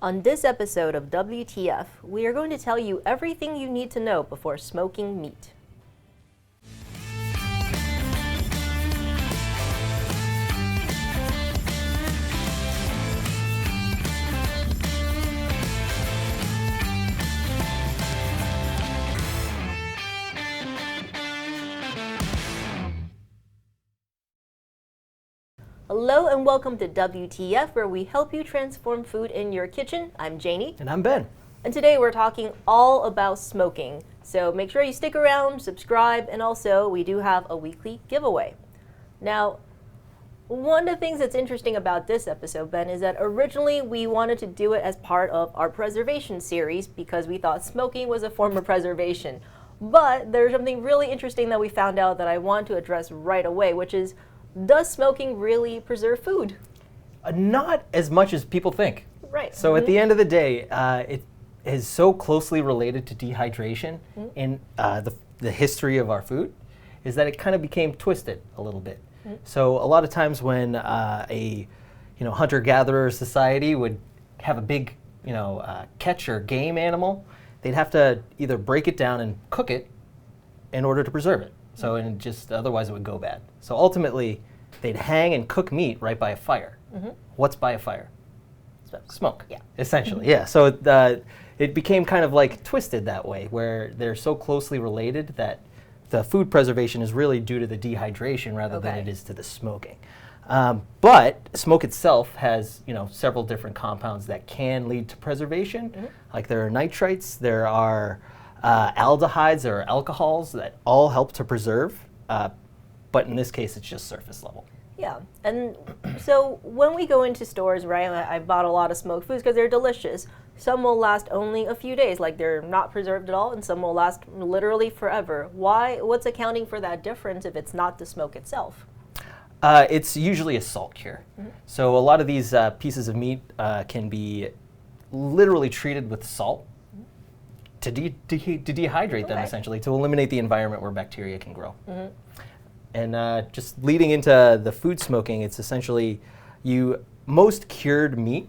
On this episode of WTF, we are going to tell you everything you need to know before smoking meat. Hello and welcome to WTF, where we help you transform food in your kitchen. I'm Janie. And I'm Ben. And today we're talking all about smoking. So make sure you stick around, subscribe, and also we do have a weekly giveaway. Now, one of the things that's interesting about this episode, Ben, is that originally we wanted to do it as part of our preservation series because we thought smoking was a form of preservation. But there's something really interesting that we found out that I want to address right away, which is, does smoking really preserve food? Not as much as people think. Right. So at the end of the day, it is so closely related to dehydration in the history of our food, is that it kind of became twisted a little bit. So a lot of times when a hunter-gatherer society would have a big catch or game animal, they'd have to either break it down and cook it in order to preserve it. So and just otherwise it would go bad. So ultimately, they'd hang and cook meat right by a fire. What's by a fire? Smoke. Yeah. Essentially, yeah. So it became kind of like twisted that way, where they're so closely related that the food preservation is really due to the dehydration rather than it is to the smoking. But smoke itself has several different compounds that can lead to preservation. Like there are nitrites, there are aldehydes or alcohols that all help to preserve, but in this case it's just surface level. Yeah, and so when we go into stores, right, I bought a lot of smoked foods because they're delicious. Some will last only a few days, like they're not preserved at all, and some will last literally forever. What's accounting for that difference if it's not the smoke itself? It's usually a salt cure. So a lot of these pieces of meat can be literally treated with salt to dehydrate them, essentially, to eliminate the environment where bacteria can grow. And just leading into the food smoking, it's essentially most cured meat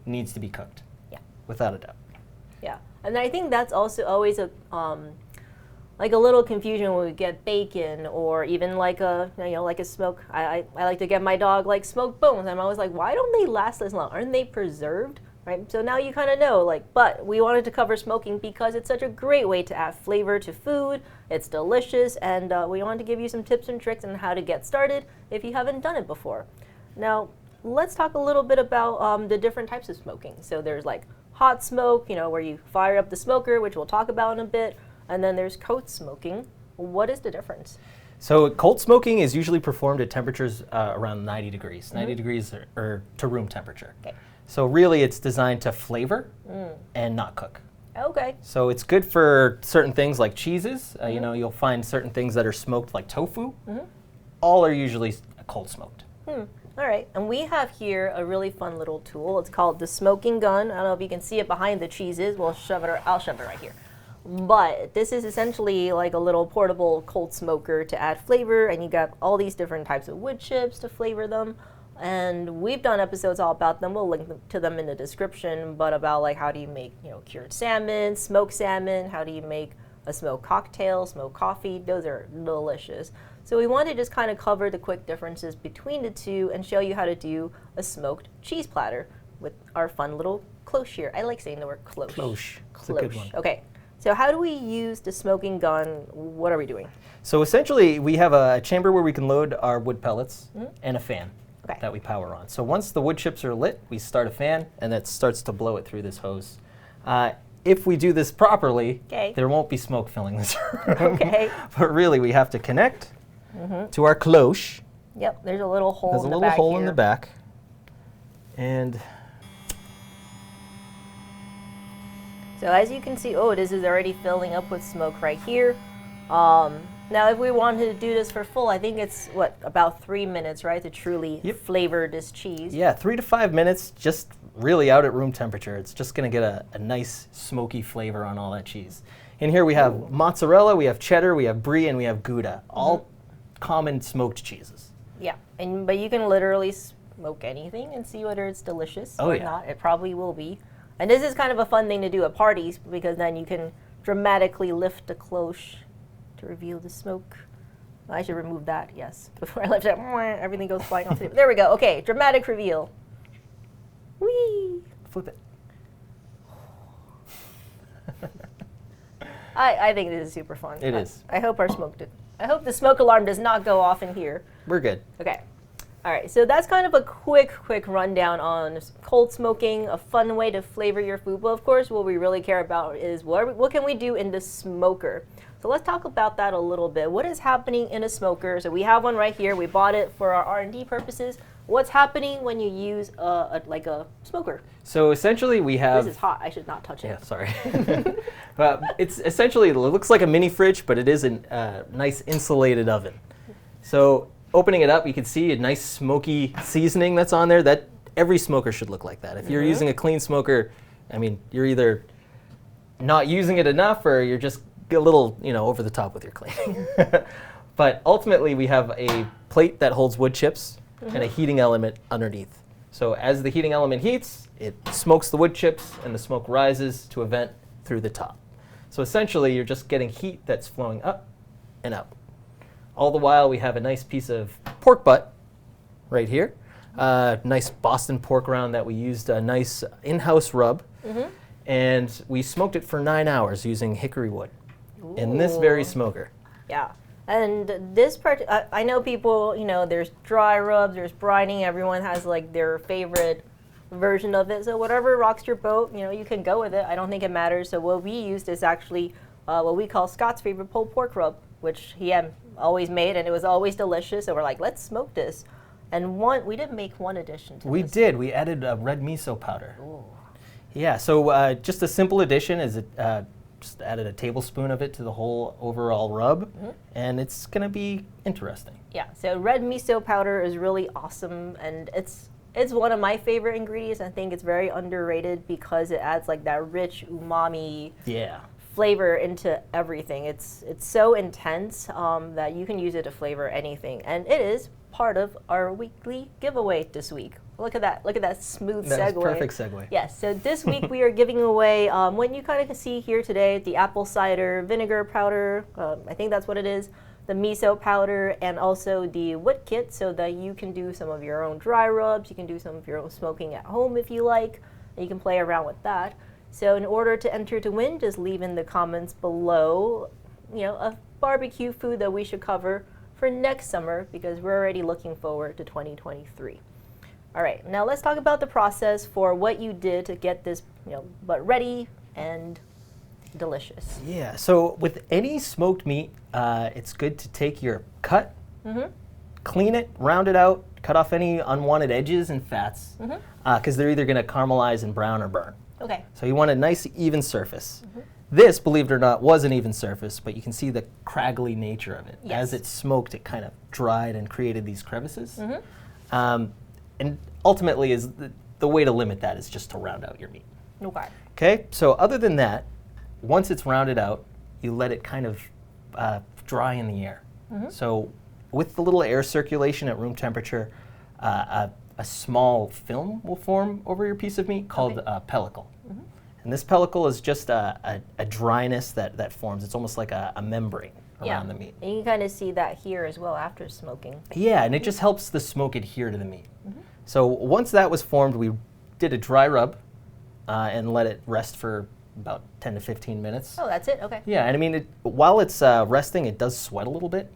needs to be cooked, without a doubt. Yeah, and I think that's also always a like a little confusion when we get bacon or even like a like a smoke. I like to get my dog like smoked bones. I'm always like, why don't they last this long? Aren't they preserved? Right? So now you kind of know, but we wanted to cover smoking because it's such a great way to add flavor to food. It's delicious, and we wanted to give you some tips and tricks on how to get started if you haven't done it before. Now, let's talk a little bit about the different types of smoking. So there's like hot smoke, where you fire up the smoker, which we'll talk about in a bit, and then there's cold smoking. What is the difference? So cold smoking is usually performed at temperatures around 90 degrees. 90 degrees or to room temperature. Okay. So really it's designed to flavor and not cook. Okay. So it's good for certain things like cheeses. You'll find certain things that are smoked like tofu. All are usually cold smoked. All right. And we have here a really fun little tool. It's called the smoking gun. I don't know if you can see it behind the cheeses. I'll shove it right here. But this is essentially like a little portable cold smoker to add flavor, and you got all these different types of wood chips to flavor them. And we've done episodes all about them. We'll link to them in the description, but about like how do you make cured salmon, smoked salmon, how do you make a smoked cocktail, smoked coffee. Those are delicious. So we want to just kind of cover the quick differences between the two and show you how to do a smoked cheese platter with our fun little cloche here. I like saying the word cloche. Cloche. It's a good one. Okay. So how do we use the smoking gun? What are we doing? So essentially we have a chamber where we can load our wood pellets and a fan. That we power on. So once the wood chips are lit, we start a fan, and that starts to blow it through this hose. If we do this properly, there won't be smoke filling this room. But really, we have to connect to our cloche. Yep, there's a little hole in the back. There's a little hole in the back. And so as you can see, this is already filling up with smoke right here. Now, if we wanted to do this for full, I think it's, about 3 minutes, right, to truly flavor this cheese? Yeah, 3 to 5 minutes, just really out at room temperature. It's just going to get a nice smoky flavor on all that cheese. In here we have mozzarella, we have cheddar, we have brie, and we have Gouda, all common smoked cheeses. Yeah, but you can literally smoke anything and see whether it's delicious or not. It probably will be. And this is kind of a fun thing to do at parties because then you can dramatically lift the cloche to reveal the smoke. I should remove that, yes. Before I lift it, everything goes flying off the table. There we go. Okay, dramatic reveal. Whee! Flip it. I think this is super fun. It is. I hope I hope the smoke alarm does not go off in here. We're good. Okay. All right, so that's kind of a quick rundown on cold smoking, a fun way to flavor your food. But of course, what we really care about is what can we do in the smoker. So let's talk about that a little bit. What is happening in a smoker? So we have one right here. We bought it for our R&D purposes. What's happening when you use like a smoker? So essentially we have... This is hot. I should not touch it. Yeah, sorry. It's essentially, it looks like a mini fridge, but it is a nice insulated oven. So opening it up, you can see a nice smoky seasoning that's on there. That every smoker should look like that. If you're using a clean smoker, I mean, you're either not using it enough or you're just a little, over the top with your cleaning. But ultimately, we have a plate that holds wood chips and a heating element underneath. So as the heating element heats, it smokes the wood chips and the smoke rises to a vent through the top. So essentially, you're just getting heat that's flowing up and up. All the while, we have a nice piece of pork butt right here. Nice Boston pork round that we used a nice in-house rub. And we smoked it for 9 hours using hickory wood in this very smoker. Yeah. And this part, I know people, there's dry rubs, there's brining. Everyone has like their favorite version of it. So whatever rocks your boat, you can go with it. I don't think it matters. So what we used is actually what we call Scott's favorite pulled pork rub, which he had always made, and it was always delicious. So we're like, let's smoke this. And we did make one addition to this. We did. We added red miso powder. Ooh. Yeah, so just a simple addition is it just added a tablespoon of it to the whole overall rub, and it's going to be interesting. Yeah, so red miso powder is really awesome, and it's one of my favorite ingredients. I think it's very underrated because it adds like that rich umami flavor into everything. It's so intense that you can use it to flavor anything, and it is part of our weekly giveaway this week. Look at that smooth segue. That's perfect segue. Yes, so this week we are giving away what you kind of can see here today, the apple cider vinegar powder, I think that's what it is, the miso powder, and also the wood kit so that you can do some of your own dry rubs, you can do some of your own smoking at home if you like, and you can play around with that. So in order to enter to win, just leave in the comments below, a barbecue food that we should cover for next summer because we're already looking forward to 2023. All right, now let's talk about the process for what you did to get this, but ready and delicious. Yeah, so with any smoked meat, it's good to take your cut, clean it, round it out, cut off any unwanted edges and fats, because they're either going to caramelize and brown or burn. Okay. So you want a nice even surface. This, believe it or not, was an even surface, but you can see the craggly nature of it. Yes. As it smoked, it kind of dried and created these crevices. And ultimately, is the way to limit that is just to round out your meat. Okay. Okay, so other than that, once it's rounded out, you let it kind of dry in the air. So with the little air circulation at room temperature, a small film will form over your piece of meat called pellicle. And this pellicle is just a dryness that forms. It's almost like a membrane around the meat. And you can kind of see that here as well after smoking. Yeah, and it just helps the smoke adhere to the meat. So once that was formed, we did a dry rub and let it rest for about 10 to 15 minutes. Oh, that's it? Okay. Yeah, and I mean, while it's resting, it does sweat a little bit,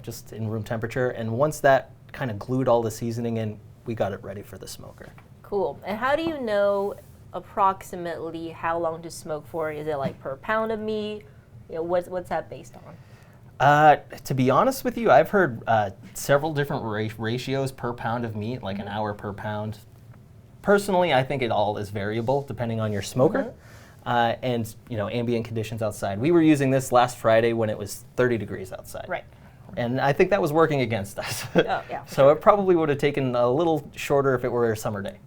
just in room temperature. And once that kind of glued all the seasoning in, we got it ready for the smoker. Cool. And how do you know approximately how long to smoke for? Is it like per pound of meat? What's that based on? To be honest with you, I've heard several different ratios per pound of meat, like an hour per pound. Personally, I think it all is variable depending on your smoker and ambient conditions outside. We were using this last Friday when it was 30 degrees outside. Right. And I think that was working against us. Oh, yeah. So it probably would have taken a little shorter if it were a summer day.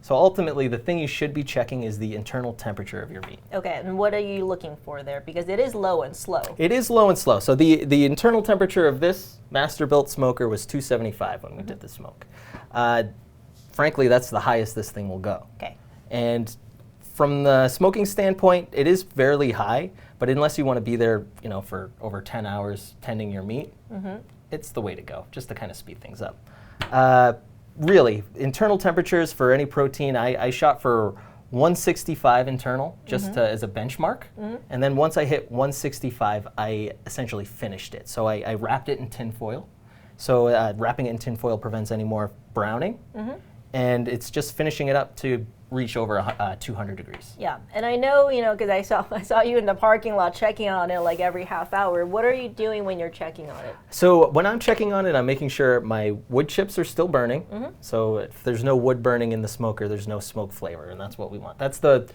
So ultimately, the thing you should be checking is the internal temperature of your meat. Okay, and what are you looking for there? Because it is low and slow. It is low and slow. So the internal temperature of this master-built smoker was 275 when we did the smoke. Frankly, that's the highest this thing will go. Okay. And from the smoking standpoint, it is fairly high, but unless you want to be there, for over 10 hours tending your meat, it's the way to go, just to kind of speed things up. Really, internal temperatures for any protein, I shot for 165 internal, just as a benchmark. And then once I hit 165, I essentially finished it. So I wrapped it in tin foil. So wrapping it in tin foil prevents any more browning. And it's just finishing it up to reach over 200 degrees. Yeah, and I know, because I saw you in the parking lot checking on it like every half hour. What are you doing when you're checking on it? So when I'm checking on it, I'm making sure my wood chips are still burning. So if there's no wood burning in the smoker, there's no smoke flavor, and that's what we want. That's the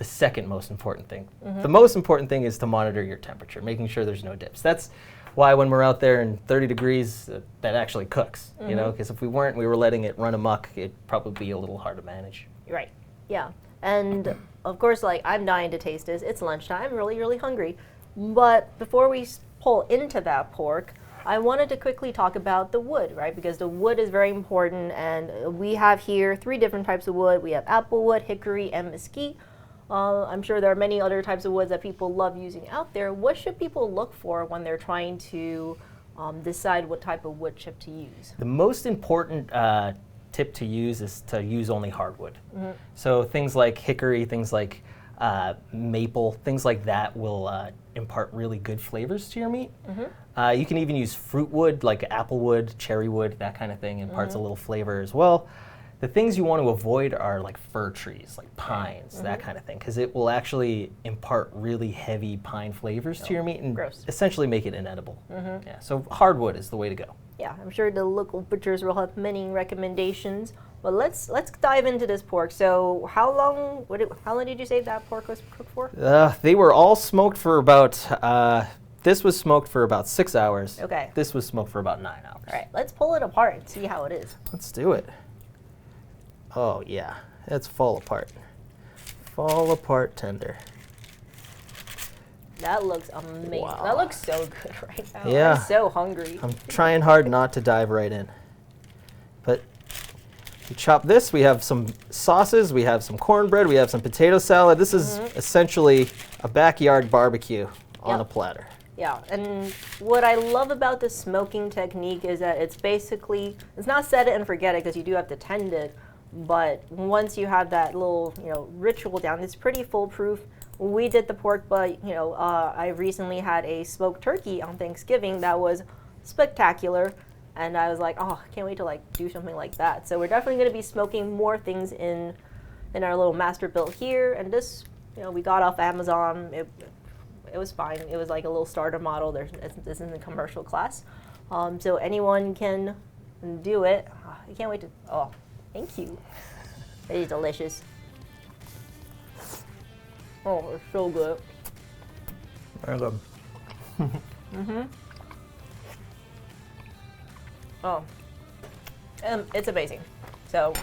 second most important thing. The most important thing is to monitor your temperature, making sure there's no dips. That's why when we're out there in 30 degrees, that actually cooks, because if we were letting it run amok, it'd probably be a little hard to manage. Right, yeah. And of course, I'm dying to taste this. It's lunchtime, really, really hungry. But before we pull into that pork, I wanted to quickly talk about the wood, right? Because the wood is very important, and we have here 3 different types of wood. We have apple wood, hickory, and mesquite. I'm sure there are many other types of woods that people love using out there. What should people look for when they're trying to decide what type of wood chip to use? The most important tip to use is to use only hardwood. So things like hickory, things like maple, things like that will impart really good flavors to your meat. You can even use fruit wood, like apple wood, cherry wood, that kind of thing, imparts a little flavor as well. The things you want to avoid are like fir trees, like pines, that kind of thing, because it will actually impart really heavy pine flavors to your meat and essentially make it inedible. Yeah, so hardwood is the way to go. Yeah, I'm sure the local butchers will have many recommendations. But let's dive into this pork. So how long did you say that pork was cooked for? They were all smoked for about, this was smoked for about 6 hours. Okay. This was smoked for about 9 hours. All right, let's pull it apart and see how it is. Let's do it. Oh yeah, it's fall apart. Fall apart tender. That looks amazing. Wow. That looks so good right now. Yeah. I'm so hungry. I'm trying hard not to dive right in. But we chop this, we have some sauces, we have some cornbread, we have some potato salad. This is essentially a backyard barbecue on a platter. Yeah, and what I love about the smoking technique is that it's not set it and forget it, because you do have to tend it. But once you have that little, ritual down, it's pretty foolproof. We did the pork, but I recently had a smoked turkey on Thanksgiving that was spectacular, and I was like, oh, I can't wait to do something like that. So we're definitely going to be smoking more things in our little master build here. And this, we got off Amazon. It was fine. It was like a little starter model. This isn't a commercial class, so anyone can do it. I can't wait to. Oh. Thank you. It is delicious. Oh, it's so good. Very good. Oh, it's amazing. So,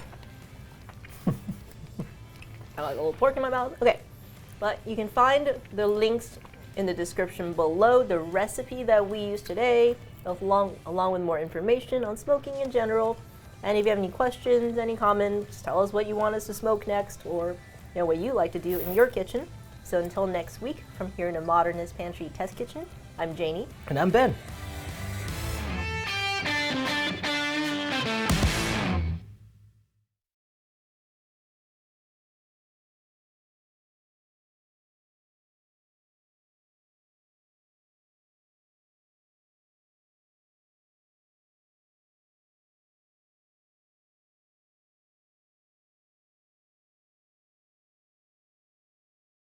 I like a little pork in my mouth. Okay, but you can find the links in the description below, the recipe that we used today, along with more information on smoking in general. And if you have any questions, any comments, tell us what you want us to smoke next, or what you like to do in your kitchen. So until next week, from here in the Modernist Pantry Test Kitchen, I'm Janie. And I'm Ben.